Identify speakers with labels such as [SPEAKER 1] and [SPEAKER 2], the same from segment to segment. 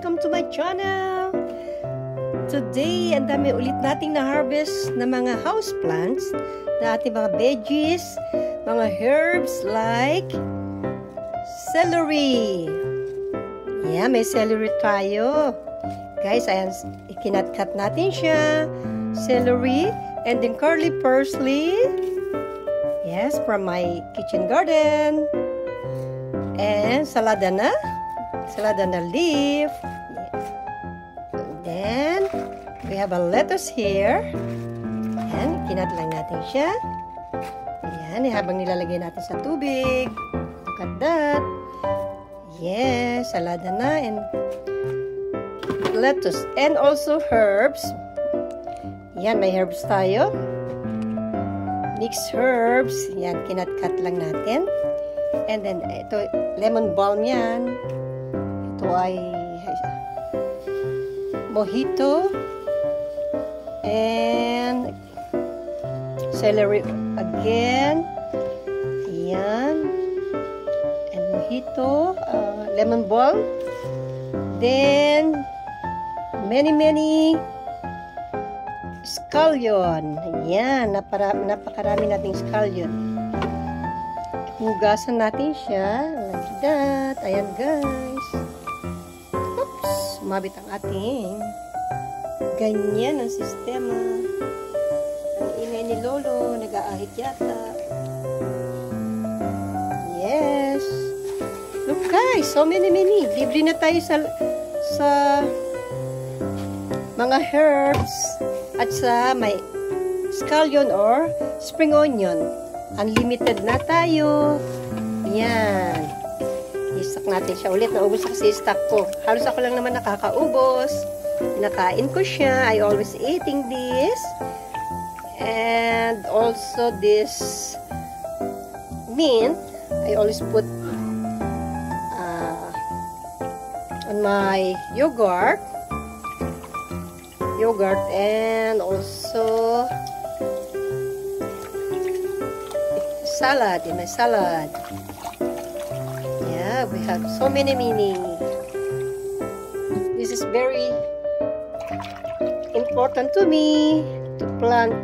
[SPEAKER 1] welcome to my channel! Today, ang dami ulit nating na-harvest na mga houseplants, na ating mga veggies, mga herbs like celery. Yeah, may celery tayo. Guys, ayan, ikinat-cut natin siya. Celery, and then curly parsley. Yes, from my kitchen garden. And salada na leaf. And then we have a lettuce here. Ayan, kinat lang natin siya. Ayan, habang nilalagay natin sa tubig. Look at that. Yes, salada na and lettuce. And also herbs. Ayan, may herbs tayo. Mixed herbs. Ayan, kinat-cut lang natin. And then, ito, lemon balm yan. Ito ay mojito. And celery again. Ayan. And mojito. Lemon balm. Then, many scallion. Ayan. Napakarami nating scallion. Hugasan natin siya. Like that. Ayan, guys. Oops. Sumabit ang ating. Ganyan ang sistema. Ang ingay ni Lolo. Nag-aahit yata. Yes. Look, guys. So many. Libre na tayo sa mga herbs at sa may scallion or spring onion. Unlimited na tayo. Yan. I-stock natin siya ulit. Naubos kasi stock ko. Halos ako lang naman nakakaubos. Nakain ko siya. I always eating this. And also this mint. I always put on my yogurt. And also salad, in my salad. Yeah, we have so many. This is very important to me to plant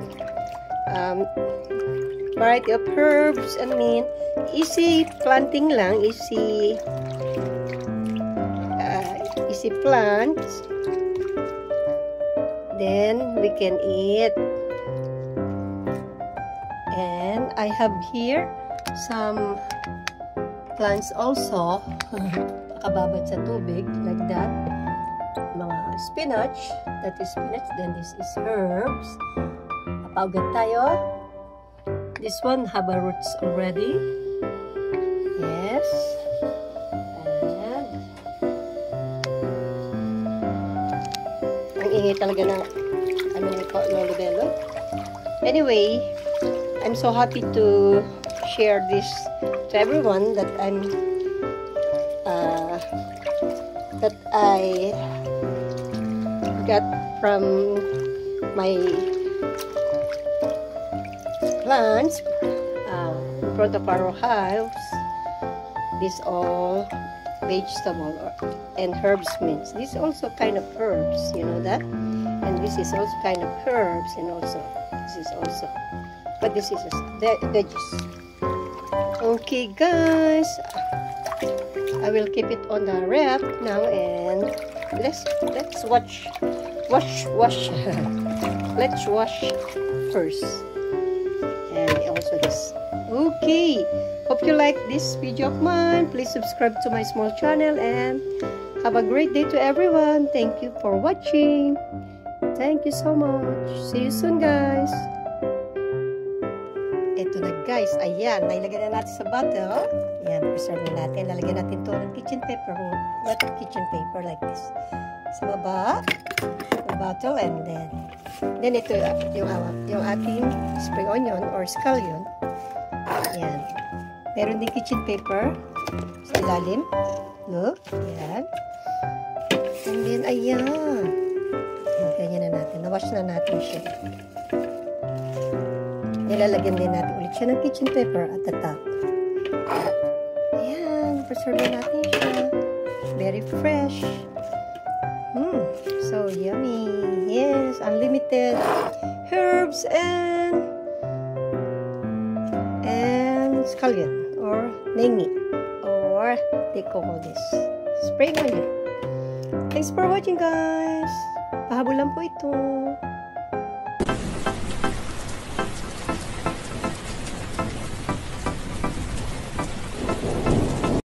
[SPEAKER 1] variety of herbs. I mean, easy planting lang, easy plants. Then we can eat. And I have here some plants also. Nakababad sa tubig like that. Mga spinach. That is spinach. Then this is herbs. Napaugat tayo. This one have a roots already. Yes. And ang ingay talaga ng Lolo Bello. Anyway, I'm so happy to share this to everyone that I got from my plants in front of our house. This all vegetable and herbs mix. This also kind of herbs, you know that? And this is also kind of herbs, and also this is also. But this is veggies. Okay, guys. I will keep it on the wrap now, and let's wash. Let's wash first, and also this. Okay. Hope you like this video of mine. Please subscribe to my small channel, and have a great day to everyone. Thank you for watching. Thank you so much. See you soon, guys. Ito na, guys. Ayan. Nailagay na natin sa bottle. Ayan. Preserve na natin. Lalagyan natin ito ng kitchen paper. Wet kitchen paper like this. Sa baba. The bottle. And then ito yung ating spring onion or scallion. Ayan. Meron din kitchen paper sa ilalim. Look. Ayan. And then, ayan. Ganyan na natin. Nawash na natin siya. Nilalagyan din natin ulit siya ng kitchen paper at the top. Ayan. Preserve natin siya. Very fresh. Yummy. Yes, unlimited herbs and scallion or nengi or they call this spring onion. Thanks for watching, guys. Pahabol lang po ito.